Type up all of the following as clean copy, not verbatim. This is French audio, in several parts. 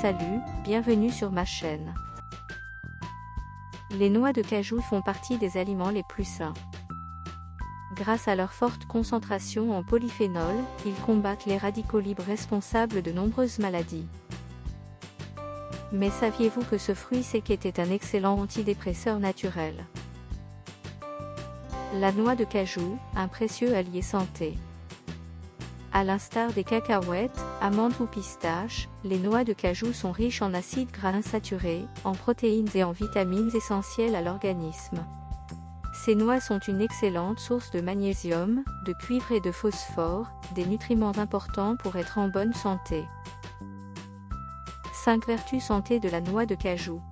Salut, bienvenue sur ma chaîne. Les noix de cajou font partie des aliments les plus sains. Grâce à leur forte concentration en polyphénol, ils combattent les radicaux libres responsables de nombreuses maladies. Mais saviez-vous que ce fruit sec était un excellent antidépresseur naturel? La noix de cajou, un précieux allié santé. À l'instar des cacahuètes, amandes ou pistaches, les noix de cajou sont riches en acides gras insaturés, en protéines et en vitamines essentielles à l'organisme. Ces noix sont une excellente source de magnésium, de cuivre et de phosphore, des nutriments importants pour être en bonne santé. 5 vertus santé de la noix de cajou.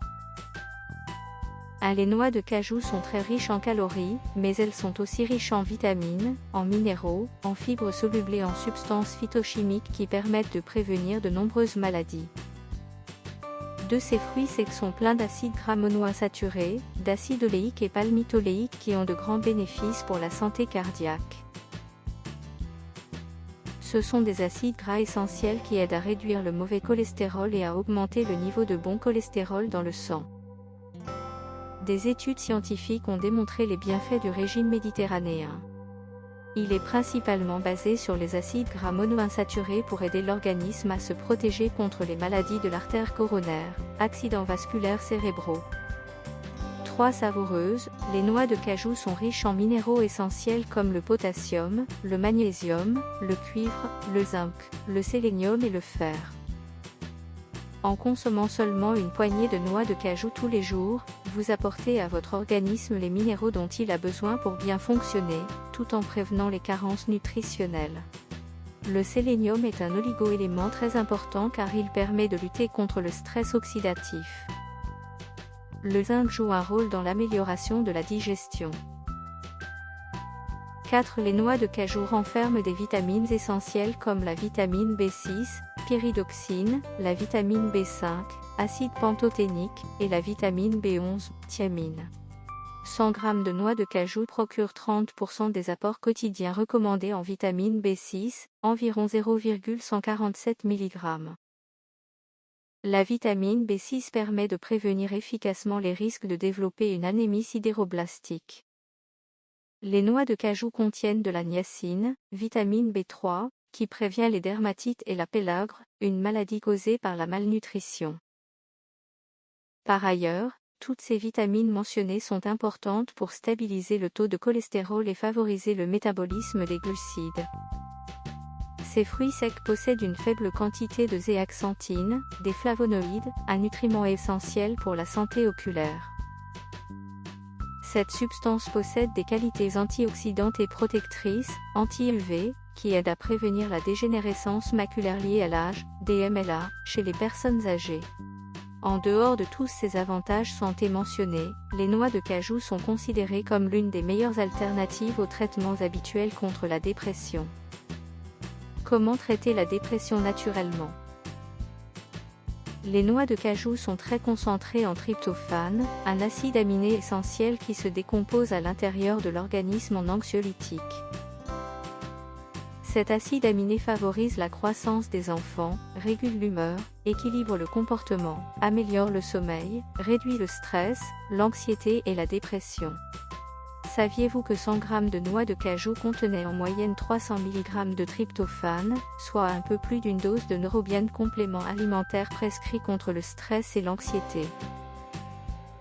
1. Les noix de cajou sont très riches en calories, mais elles sont aussi riches en vitamines, en minéraux, en fibres solubles et en substances phytochimiques qui permettent de prévenir de nombreuses maladies. 2. Ces fruits secs sont pleins d'acides gras monoinsaturés, d'acides oléiques et palmitoléiques qui ont de grands bénéfices pour la santé cardiaque. Ce sont des acides gras essentiels qui aident à réduire le mauvais cholestérol et à augmenter le niveau de bon cholestérol dans le sang. Des études scientifiques ont démontré les bienfaits du régime méditerranéen. Il est principalement basé sur les acides gras monoinsaturés pour aider l'organisme à se protéger contre les maladies de l'artère coronaire, accidents vasculaires cérébraux. 3. Savoureuses, les noix de cajou sont riches en minéraux essentiels comme le potassium, le magnésium, le cuivre, le zinc, le sélénium et le fer. En consommant seulement une poignée de noix de cajou tous les jours, vous apportez à votre organisme les minéraux dont il a besoin pour bien fonctionner, tout en prévenant les carences nutritionnelles. Le sélénium est un oligo-élément très important car il permet de lutter contre le stress oxydatif. Le zinc joue un rôle dans l'amélioration de la digestion. 4. Les noix de cajou renferment des vitamines essentielles comme la vitamine B6, pyridoxine, la vitamine B5, acide pantothénique, et la vitamine B11, thiamine. 100 g de noix de cajou procurent 30% des apports quotidiens recommandés en vitamine B6, environ 0,147 mg. La vitamine B6 permet de prévenir efficacement les risques de développer une anémie sidéroblastique. Les noix de cajou contiennent de la niacine, vitamine B3, qui prévient les dermatites et la pélagre, une maladie causée par la malnutrition. Par ailleurs, toutes ces vitamines mentionnées sont importantes pour stabiliser le taux de cholestérol et favoriser le métabolisme des glucides. Ces fruits secs possèdent une faible quantité de zéaxanthine, des flavonoïdes, un nutriment essentiel pour la santé oculaire. Cette substance possède des qualités antioxydantes et protectrices, anti-UV, qui aident à prévenir la dégénérescence maculaire liée à l'âge, DMLA, chez les personnes âgées. En dehors de tous ces avantages santé mentionnés, les noix de cajou sont considérées comme l'une des meilleures alternatives aux traitements habituels contre la dépression. Comment traiter la dépression naturellement? Les noix de cajou sont très concentrées en tryptophane, un acide aminé essentiel qui se décompose à l'intérieur de l'organisme en anxiolytique. Cet acide aminé favorise la croissance des enfants, régule l'humeur, équilibre le comportement, améliore le sommeil, réduit le stress, l'anxiété et la dépression. Saviez-vous que 100 g de noix de cajou contenaient en moyenne 300 mg de tryptophane, soit un peu plus d'une dose de Neurobian, complément alimentaire prescrit contre le stress et l'anxiété?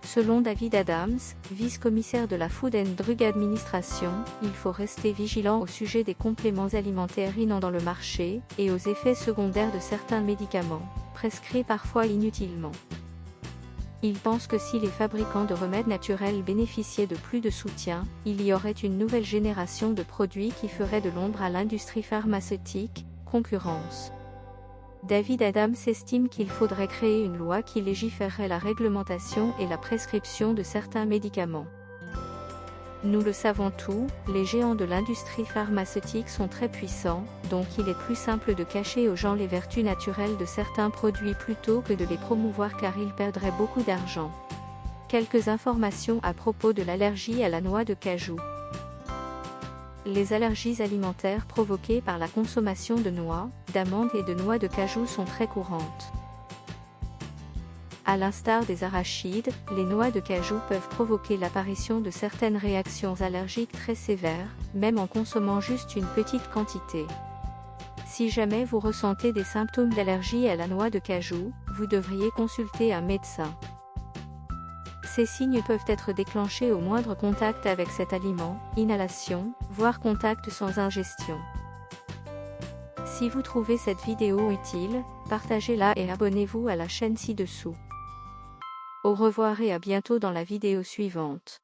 Selon David Adams, vice-commissaire de la Food and Drug Administration, il faut rester vigilant au sujet des compléments alimentaires innovants dans le marché, et aux effets secondaires de certains médicaments, prescrits parfois inutilement. Il pense que si les fabricants de remèdes naturels bénéficiaient de plus de soutien, il y aurait une nouvelle génération de produits qui ferait de l'ombre à l'industrie pharmaceutique, concurrence. David Adams estime qu'il faudrait créer une loi qui légiférerait la réglementation et la prescription de certains médicaments. Nous le savons tous, les géants de l'industrie pharmaceutique sont très puissants, donc il est plus simple de cacher aux gens les vertus naturelles de certains produits plutôt que de les promouvoir car ils perdraient beaucoup d'argent. Quelques informations à propos de l'allergie à la noix de cajou. Les allergies alimentaires provoquées par la consommation de noix, d'amandes et de noix de cajou sont très courantes. À l'instar des arachides, les noix de cajou peuvent provoquer l'apparition de certaines réactions allergiques très sévères, même en consommant juste une petite quantité. Si jamais vous ressentez des symptômes d'allergie à la noix de cajou, vous devriez consulter un médecin. Ces signes peuvent être déclenchés au moindre contact avec cet aliment, inhalation, voire contact sans ingestion. Si vous trouvez cette vidéo utile, partagez-la et abonnez-vous à la chaîne ci-dessous. Au revoir et à bientôt dans la vidéo suivante.